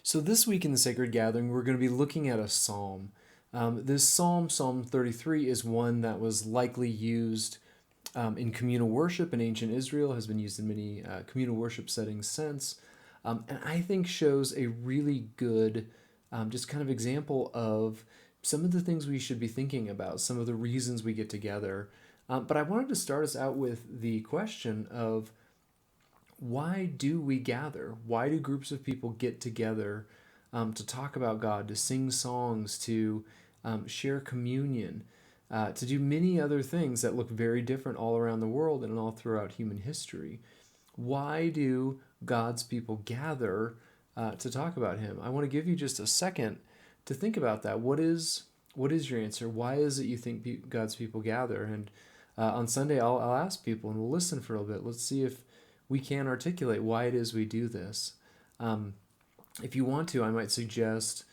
So this week in the Sacred Gathering, we're going to be looking at a psalm. This psalm, Psalm 33, is one that was likely used in communal worship in ancient Israel, has been used in many communal worship settings since, and I think shows a really good just kind of example of some of the things we should be thinking about, some of the reasons we get together. But I wanted to start us out with the question of why do we gather? Why do groups of people get together to talk about God, to sing songs, to share communion, to do many other things that look very different all around the world and all throughout human history? Why do God's people gather to talk about Him? I want to give you just a second to think about that. What is your answer? Why is it you think God's people gather? And on Sunday, I'll ask people and we'll listen for a little bit. Let's see if we can articulate why it is we do this. Um, if you want to, I might suggest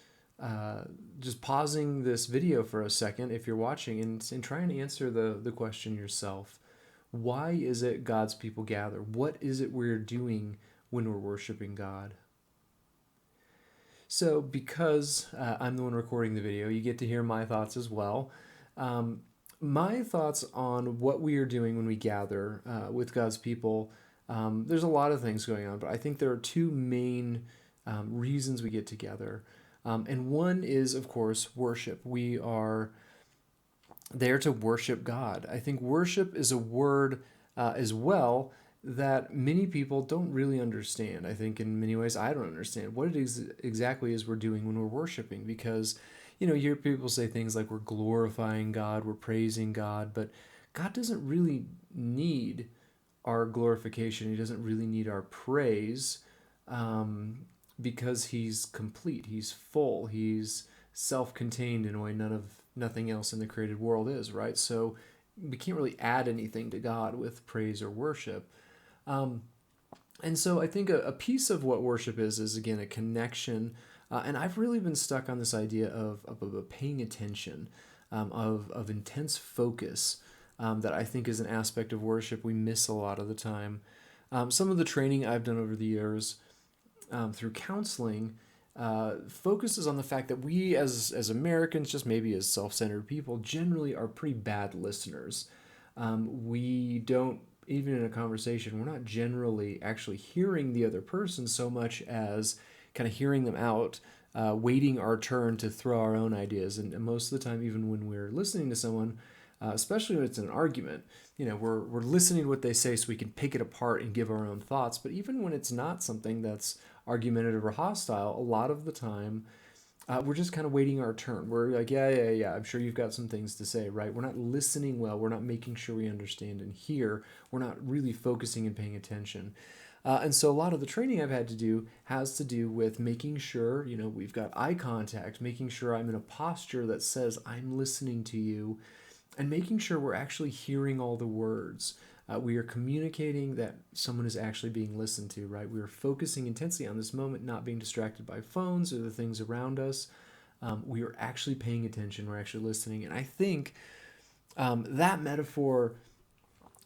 uh, just pausing this video for a second if you're watching and try and answer the question yourself. Why is it God's people gather? What is it we're doing when we're worshiping God? So, because I'm the one recording the video, you get to hear my thoughts as well. Um, my thoughts on what we are doing when we gather with God's people, there's a lot of things going on, but I think there are two main reasons we get together. And one is, of course, worship. We are there to worship God. I think worship is a word as well that many people don't really understand. I think in many ways I don't understand what it is exactly is we're doing when we're worshiping because you hear people say things like we're glorifying God, we're praising God, but God doesn't really need our glorification. He doesn't really need our praise um, because he's complete. He's full. He's self-contained in a way nothing else in the created world is, right? So we can't really add anything to God with praise or worship. Um, and so I think a piece of what worship is again a connection. And I've really been stuck on this idea of paying attention, of intense focus that I think is an aspect of worship we miss a lot of the time. Some of the training I've done over the years through counseling focuses on the fact that we as Americans, just maybe as self-centered people, generally are pretty bad listeners. We don't, even in a conversation, we're not generally actually hearing the other person so much as kind of hearing them out, waiting our turn to throw our own ideas. And most of the time, even when we're listening to someone, especially when it's an argument, we're listening to what they say so we can pick it apart and give our own thoughts. But even when it's not something that's argumentative or hostile, a lot of the time we're just kind of waiting our turn. We're like, yeah, yeah, yeah, I'm sure you've got some things to say, right? We're not listening well. We're not making sure we understand and hear. We're not really focusing and paying attention. And so a lot of the training I've had to do has to do with making sure, we've got eye contact, making sure I'm in a posture that says I'm listening to you, and making sure we're actually hearing all the words. We are communicating that someone is actually being listened to, right? We are focusing intensely on this moment, not being distracted by phones or the things around us. We are actually paying attention. We're actually listening. And I think that metaphor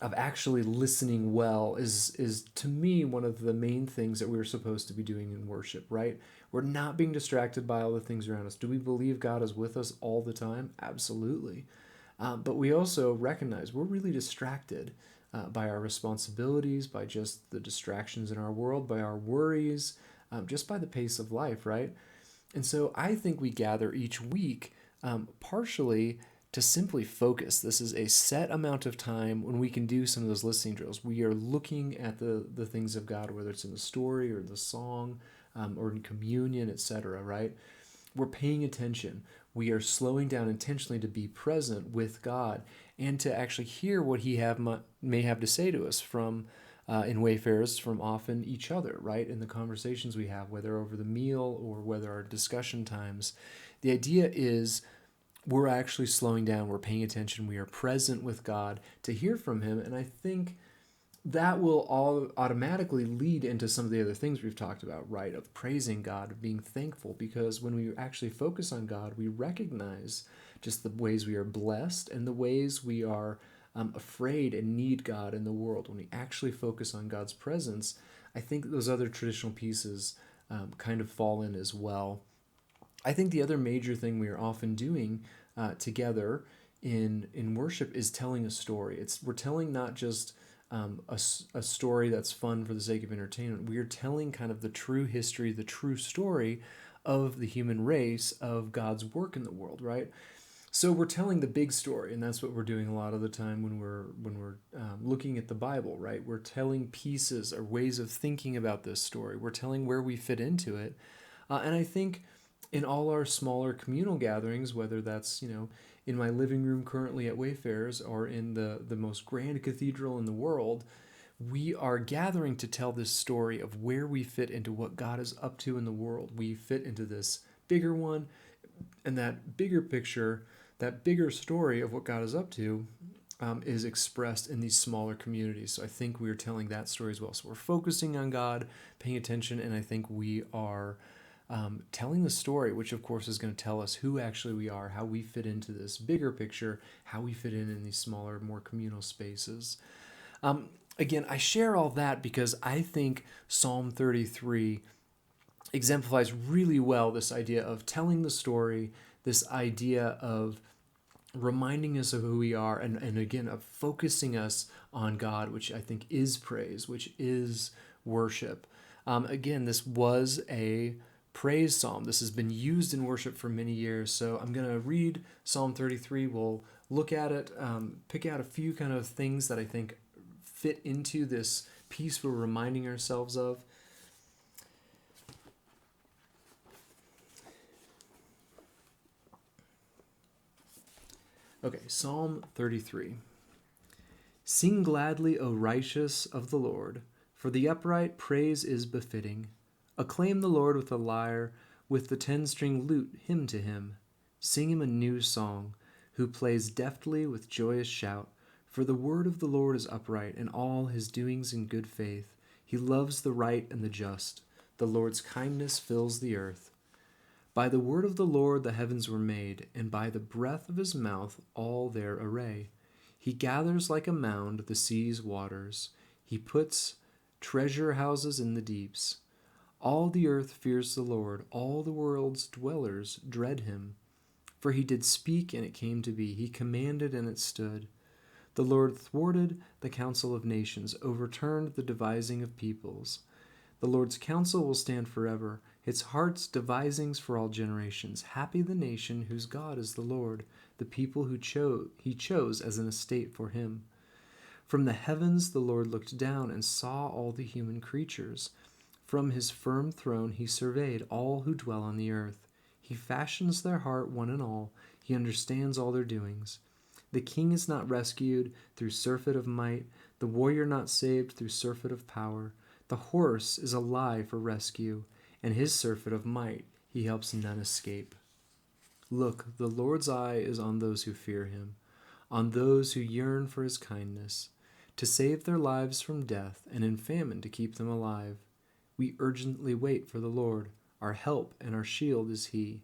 of actually listening well is to me one of the main things that we're supposed to be doing in worship, right? We're not being distracted by all the things around us. Do we believe God is with us all the time? Absolutely. But we also recognize we're really distracted by our responsibilities, by just the distractions in our world, by our worries, just by the pace of life, right? And so I think we gather each week partially to simply focus. This is a set amount of time when we can do some of those listening drills. We are looking at the things of God, whether it's in the story or the song or in communion, etc., right? We're paying attention. We are slowing down intentionally to be present with God and to actually hear what He may have to say to us from in Wayfarers from often each other, right? In the conversations we have, whether over the meal or whether our discussion times. The idea is we're actually slowing down, we're paying attention, we are present with God to hear from Him. And I think that will all automatically lead into some of the other things we've talked about, right? Of praising God, of being thankful, because when we actually focus on God, we recognize just the ways we are blessed and the ways we are afraid and need God in the world. When we actually focus on God's presence, I think those other traditional pieces kind of fall in as well. I think the other major thing we are often doing together in worship is telling a story. We're telling not just a story that's fun for the sake of entertainment. We are telling kind of the true history, the true story of the human race, of God's work in the world, right? So we're telling the big story, and that's what we're doing a lot of the time when we're looking at the Bible, right? We're telling pieces or ways of thinking about this story. We're telling where we fit into it, and I think in all our smaller communal gatherings, whether that's in my living room currently at Wayfarers or in the most grand cathedral in the world, we are gathering to tell this story of where we fit into what God is up to in the world. We fit into this bigger one, and that bigger picture, that bigger story of what God is up to, is expressed in these smaller communities. So I think we are telling that story as well. So we're focusing on God, paying attention, and I think we are telling the story, which of course is going to tell us who actually we are, how we fit into this bigger picture, how we fit in these smaller, more communal spaces. Again, I share all that because I think Psalm 33 exemplifies really well this idea of telling the story, this idea of reminding us of who we are, and again, of focusing us on God, which I think is praise, which is worship. Again, this was a praise psalm. This has been used in worship for many years. So I'm going to read Psalm 33. We'll look at it, pick out a few kind of things that I think fit into this piece we're reminding ourselves of. Okay, Psalm 33. Sing gladly, O righteous of the Lord, for the upright praise is befitting. Acclaim the Lord with the lyre, with the 10-string lute, hymn to him. Sing him a new song, who plays deftly with joyous shout. For the word of the Lord is upright, and all his doings in good faith. He loves the right and the just. The Lord's kindness fills the earth. By the word of the Lord the heavens were made, and by the breath of his mouth all their array. He gathers like a mound the sea's waters. He puts treasure houses in the deeps. All the earth fears the Lord. All the world's dwellers dread him. For he did speak, and it came to be. He commanded, and it stood. The Lord thwarted the counsel of nations, overturned the devising of peoples. The Lord's counsel will stand forever, its heart's devisings for all generations. Happy the nation whose God is the Lord, the people who he chose as an estate for him. From the heavens the Lord looked down and saw all the human creatures. From his firm throne he surveyed all who dwell on the earth. He fashions their heart one and all. He understands all their doings. The king is not rescued through surfeit of might, the warrior not saved through surfeit of power. The horse is a lie for rescue, and his surfeit of might he helps none escape. Look, the Lord's eye is on those who fear him, on those who yearn for his kindness, to save their lives from death, and in famine to keep them alive. We urgently wait for the Lord. Our help and our shield is he.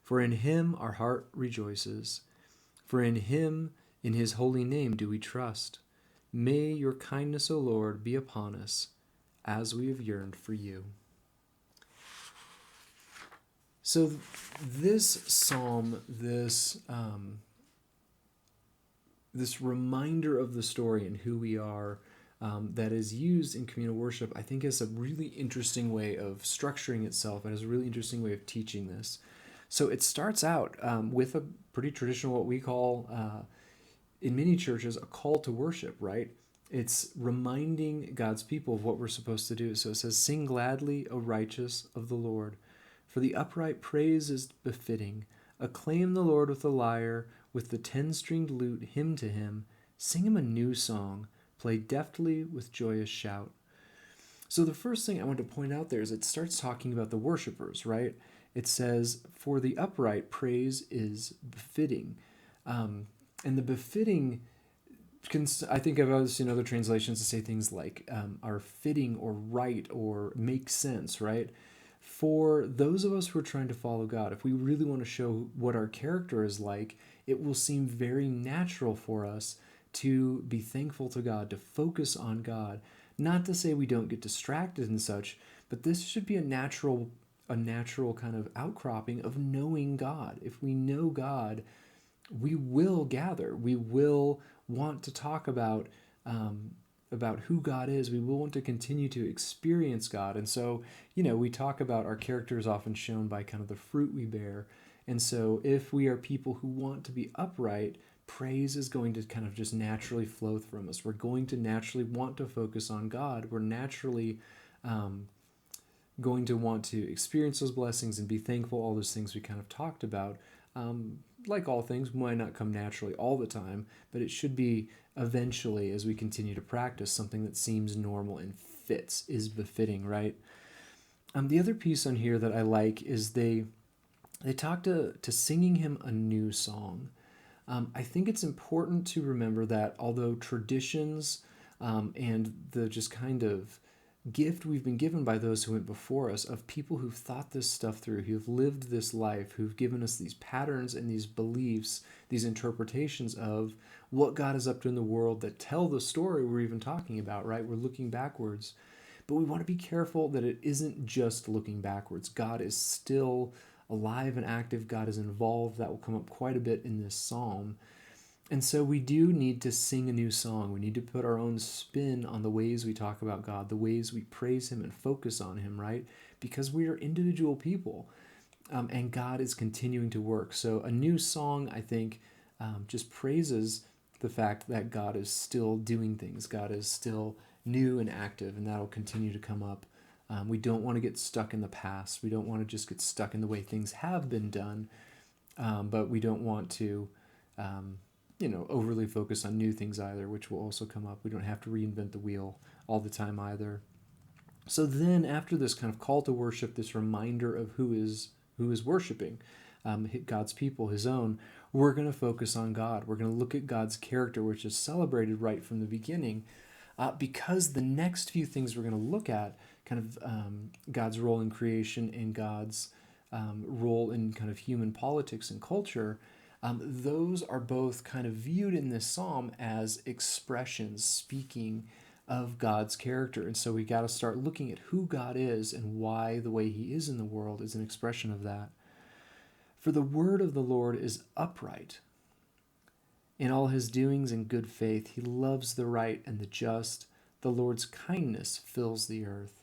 For in him our heart rejoices. For in him, in his holy name, do we trust. May your kindness, O Lord, be upon us, as we have yearned for you. So this psalm, this reminder of the story and who we are, that is used in communal worship, I think is a really interesting way of structuring itself, and is a really interesting way of teaching this. So it starts out with a pretty traditional, what we call in many churches, a call to worship, right? It's reminding God's people of what we're supposed to do. So it says, sing gladly, O righteous of the Lord, for the upright praise is befitting. Acclaim the Lord with the lyre, with the 10-stringed lute, hymn to him. Sing him a new song. Play deftly with joyous shout. So the first thing I want to point out there is it starts talking about the worshipers, right? It says, for the upright praise is befitting. And the befitting, I think I've seen other translations to say things like are fitting or right or make sense, right? For those of us who are trying to follow God, if we really want to show what our character is like, it will seem very natural for us to be thankful to God, to focus on God. Not to say we don't get distracted and such, But this should be a natural kind of outcropping of knowing God. If we know God, we will gather. We will want to talk about who God is. We will want to continue to experience God. And so, we talk about our character is often shown by kind of the fruit we bear. And so, if we are people who want to be upright, praise is going to kind of just naturally flow from us. We're going to naturally want to focus on God. We're naturally going to want to experience those blessings and be thankful, all those things we kind of talked about. Like all things, might not come naturally all the time, but it should be eventually, as we continue to practice, something that seems normal and fits, is befitting, right? The other piece on here that I like is they talk to singing him a new song. I think it's important to remember that although traditions and the just kind of gift we've been given by those who went before us of people who've thought this stuff through, who've lived this life, who've given us these patterns and these beliefs, these interpretations of what God is up to in the world that tell the story we're even talking about, right? We're looking backwards. But we want to be careful that it isn't just looking backwards. God is still alive and active. God is involved. That will come up quite a bit in this psalm. And so we do need to sing a new song. We need to put our own spin on the ways we talk about God, the ways we praise him and focus on him, right? Because we are individual people, and God is continuing to work. So a new song, I think, just praises the fact that God is still doing things. God is still new and active, and that'll continue to come up. We don't want to get stuck in the past. We don't want to just get stuck in the way things have been done, but we don't want to overly focus on new things either, which will also come up. We don't have to reinvent the wheel all the time either. So then after this kind of call to worship, this reminder of who is worshiping, God's people, his own, we're going to focus on God. We're going to look at God's character, which is celebrated right from the beginning, because the next few things we're going to look at, kind of God's role in creation and God's role in kind of human politics and culture, those are both kind of viewed in this psalm as expressions speaking of God's character. And so we got to start looking at who God is and why the way he is in the world is an expression of that. For the word of the Lord is upright. In all his doings in good faith, he loves the right and the just. The Lord's kindness fills the earth.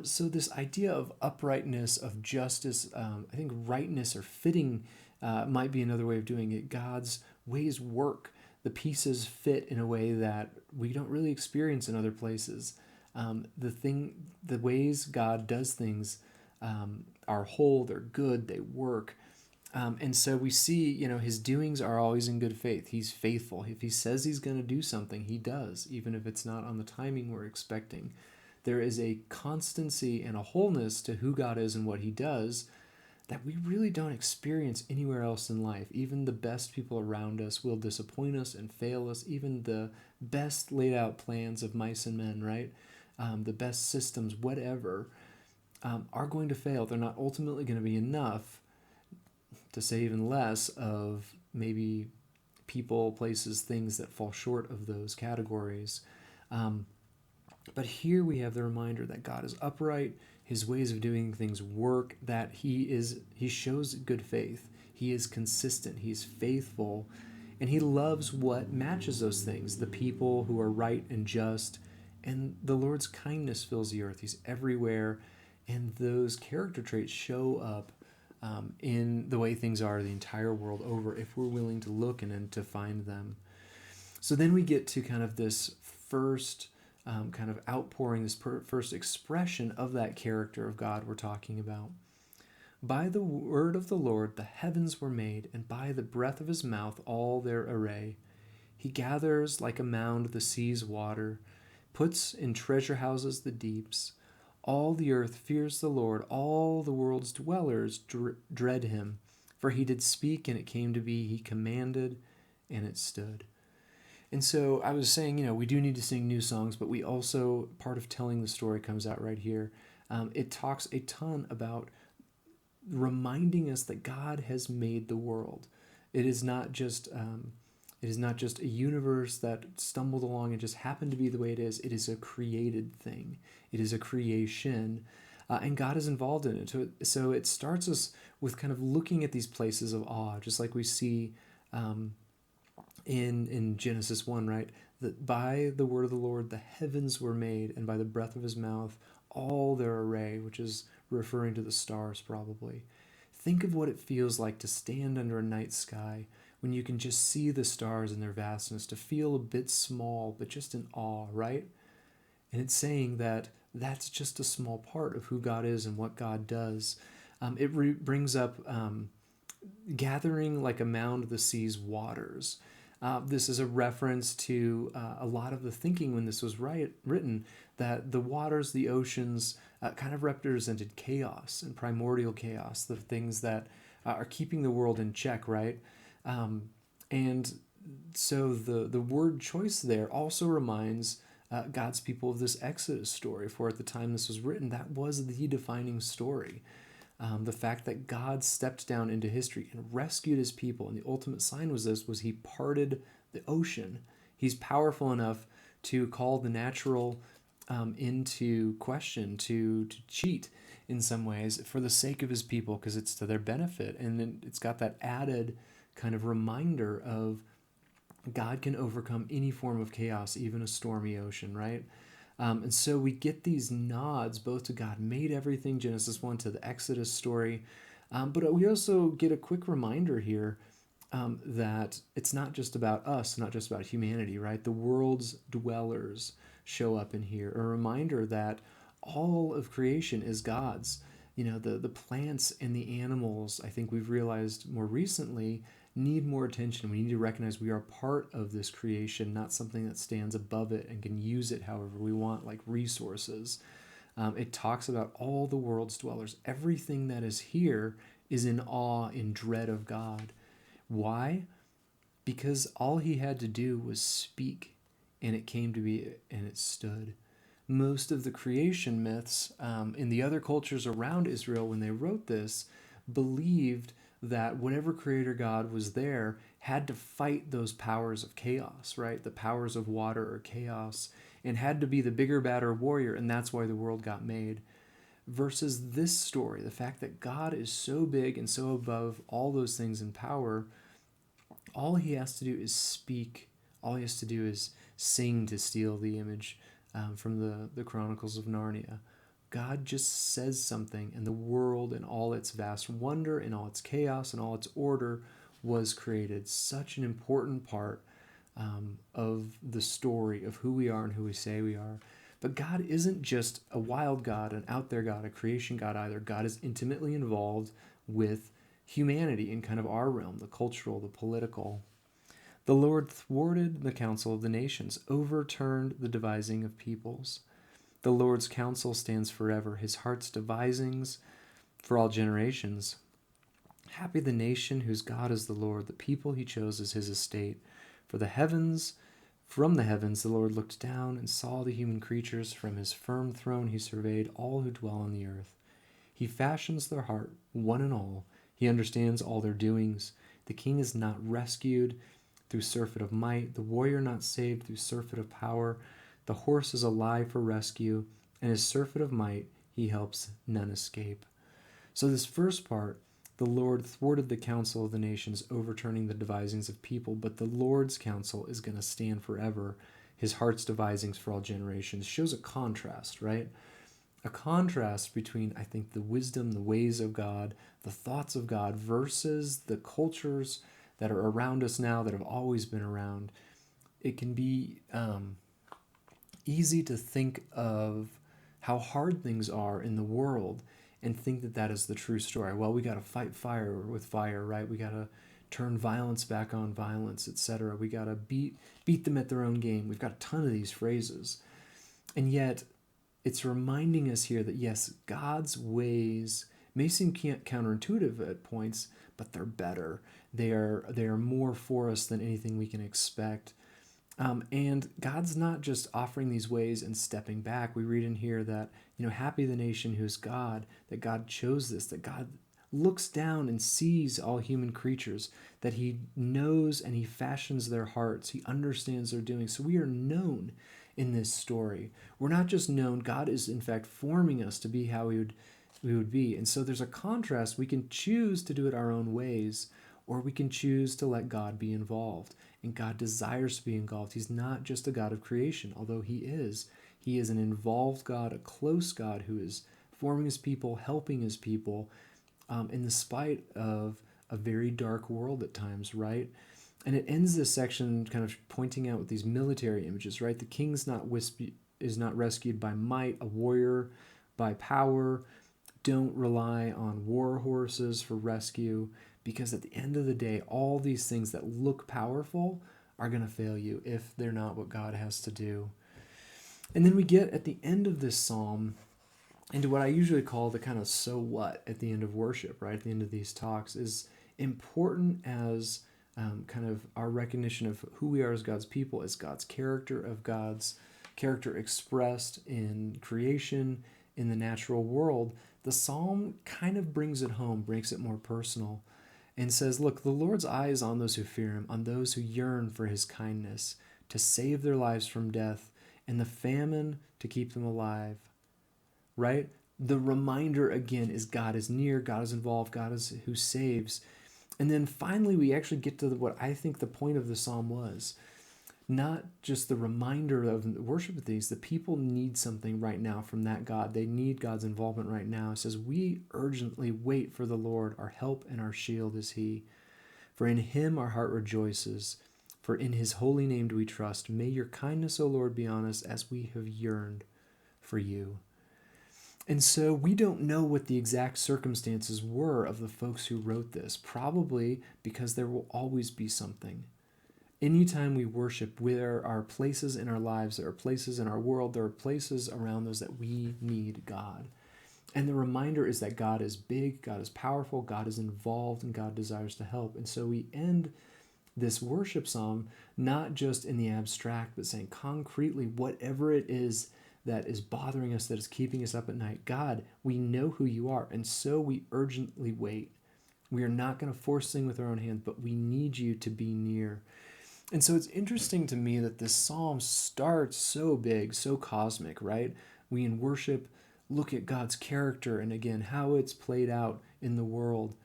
So this idea of uprightness, of justice, I think rightness or fitting might be another way of doing it. God's ways work. The pieces fit in a way that we don't really experience in other places. The ways God does things are whole, they're good, they work. And so we see, his doings are always in good faith. He's faithful. If he says he's going to do something, he does, even if it's not on the timing we're expecting. There is a constancy and a wholeness to who God is and what he does that we really don't experience anywhere else in life. Even the best people around us will disappoint us and fail us. Even the best laid out plans of mice and men, right? The best systems, whatever, are going to fail. They're not ultimately going to be enough, to say even less, of maybe people, places, things that fall short of those categories. But here we have the reminder that God is upright, his ways of doing things work, that he shows good faith. He is consistent, he's faithful, and he loves what matches those things, the people who are right and just, and the Lord's kindness fills the earth. He's everywhere, and those character traits show up in the way things are the entire world over if we're willing to look and to find them. So then we get to kind of this first kind of outpouring, this first expression of that character of God we're talking about. By the word of the Lord the heavens were made, and by the breath of his mouth all their array. He gathers like a mound the sea's water, puts in treasure houses the deeps. All the earth fears the Lord, all the world's dwellers dread him. For he did speak, and it came to be. He commanded, and it stood. And so I was saying, we do need to sing new songs, but we also, part of telling the story comes out right here. It talks a ton about reminding us that God has made the world. It is not just It is not just a universe that stumbled along and just happened to be the way it is. It is a created thing. It is a creation, and God is involved in it. So it starts us with kind of looking at these places of awe, just like we see um, in Genesis 1, right? That by the word of the Lord the heavens were made, and by the breath of his mouth all their array, which is referring to the stars probably. Think of what it feels like to stand under a night sky when you can just see the stars in their vastness, to feel a bit small, but just in awe, right? And it's saying that that's just a small part of who God is and what God does. Brings up gathering like a mound the sea's waters. This is a reference to a lot of the thinking when this was written, that the waters, the oceans, kind of represented chaos and primordial chaos, the things that are keeping the world in check, right? And so the word choice there also reminds God's people of this Exodus story. For at the time this was written, that was the defining story. The fact that God stepped down into history and rescued his people, and the ultimate sign was he parted the ocean. He's powerful enough to call the natural into question, to cheat in some ways for the sake of his people, because it's to their benefit. And then it's got that added kind of reminder of God can overcome any form of chaos, even a stormy ocean, right? And so we get these nods both to God made everything, Genesis 1, to the Exodus story. But we also get a quick reminder here that it's not just about us, not just about humanity, right? The world's dwellers show up in here. A reminder that all of creation is God's. You know, the plants and the animals, I think we've realized more recently, need more attention. We need to recognize we are part of this creation, not something that stands above it and can use it however we want, like resources. It talks about all the world's dwellers. Everything that is here is in awe, in dread of God. Why? Because all he had to do was speak, and it came to be, and it stood. Most of the creation myths in the other cultures around Israel, when they wrote this, believed that whatever creator God was there had to fight those powers of chaos, right? The powers of water or chaos, and had to be the bigger, badder warrior, and that's why the world got made. Versus this story, the fact that God is so big and so above all those things in power, all he has to do is speak. All he has to do is sing, to steal the image from the Chronicles of Narnia. God just says something, and the world and all its vast wonder and all its chaos and all its order was created. Such an important part of the story of who we are and who we say we are. But God isn't just a wild God, an out there God, a creation God either. God is intimately involved with humanity in kind of our realm, the cultural, the political. The Lord thwarted the counsel of the nations, overturned the devising of peoples. The Lord's counsel stands forever, his heart's devisings for all generations. Happy the nation whose God is the Lord, the people he chose as his estate. For the heavens, from the heavens, the Lord looked down and saw the human creatures. From his firm throne he surveyed all who dwell on the earth. He fashions their heart, one and all. He understands all their doings. The king is not rescued through surfeit of might, the warrior not saved through surfeit of power. The horse is alive for rescue, and his surfeit of might he helps none escape. So this first part, the Lord thwarted the counsel of the nations, overturning the devisings of people, but the Lord's counsel is going to stand forever. His heart's devisings for all generations shows a contrast, right? A contrast between, I think, the wisdom, the ways of God, the thoughts of God versus the cultures that are around us now that have always been around. It can be easy to think of how hard things are in the world and think that that is the true story. Well, we got to fight fire with fire, right? We got to turn violence back on violence, etc. We got to beat them at their own game. We've got a ton of these phrases. And yet, it's reminding us here that yes, God's ways may seem counterintuitive at points, but they're better. They are more for us than anything we can expect. And God's not just offering these ways and stepping back. We read in here that, happy the nation whose God, that God chose this, that God looks down and sees all human creatures, that he knows and he fashions their hearts. He understands their doing. So we are known in this story. We're not just known, God is in fact forming us to be how we would be. And so there's a contrast. We can choose to do it our own ways, or we can choose to let God be involved. And God desires to be involved. He's not just a God of creation, although he is. He is an involved God, a close God who is forming his people, helping his people, in the spite of a very dark world at times, right? And it ends this section kind of pointing out with these military images, right? The king is not rescued by might, a warrior by power. Don't rely on war horses for rescue, because at the end of the day, all these things that look powerful are going to fail you if they're not what God has to do. And then we get at the end of this psalm into what I usually call the kind of so what at the end of worship, right? At the end of these talks, is important as kind of our recognition of who we are as God's people, as God's character, of God's character expressed in creation, in the natural world. The psalm kind of brings it home, makes it more personal, and says, look, the Lord's eye is on those who fear him, on those who yearn for his kindness, to save their lives from death, and the famine to keep them alive. Right? The reminder again is God is near, God is involved, God is who saves. And then finally, we actually get to what I think the point of the psalm was. Not just the reminder of worship of these. The people need something right now from that God. They need God's involvement right now. It says, we urgently wait for the Lord. Our help and our shield is he. For in him our heart rejoices. For in his holy name do we trust. May your kindness, O Lord, be on us as we have yearned for you. And so we don't know what the exact circumstances were of the folks who wrote this, probably because there will always be something. Anytime we worship, there are places in our lives, there are places in our world, there are places around us that we need God. And the reminder is that God is big, God is powerful, God is involved, and God desires to help. And so we end this worship psalm not just in the abstract, but saying concretely, whatever it is that is bothering us, that is keeping us up at night, God, we know who you are, and so we urgently wait. We are not going to force things with our own hands, but we need you to be near. And so it's interesting to me that this psalm starts so big, so cosmic, right? We in worship look at God's character and again, how it's played out in the world.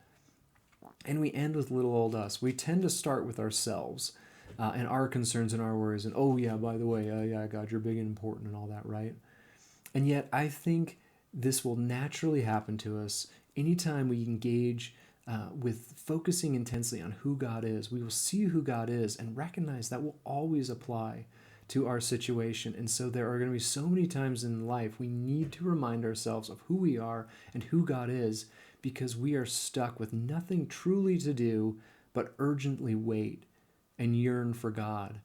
And we end with little old us. We tend to start with ourselves and our concerns and our worries. And, oh, yeah, by the way, yeah, God, you're big and important and all that, right? And yet I think this will naturally happen to us anytime we engage with focusing intensely on who God is. We will see who God is and recognize that will always apply to our situation. And so there are going to be so many times in life we need to remind ourselves of who we are and who God is, because we are stuck with nothing truly to do but urgently wait and yearn for God.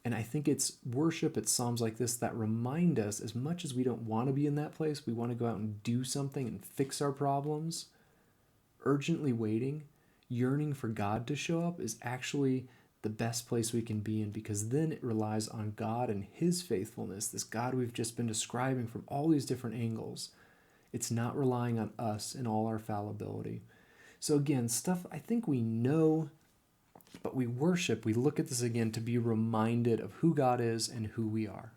And I think it's worship, it's psalms like this that remind us, as much as we don't want to be in that place, we want to go out and do something and fix our problems, urgently waiting, yearning for God to show up is actually the best place we can be in, because then it relies on God and his faithfulness, this God we've just been describing from all these different angles. It's not relying on us in all our fallibility. So again, stuff I think we know, but we worship, we look at this again to be reminded of who God is and who we are.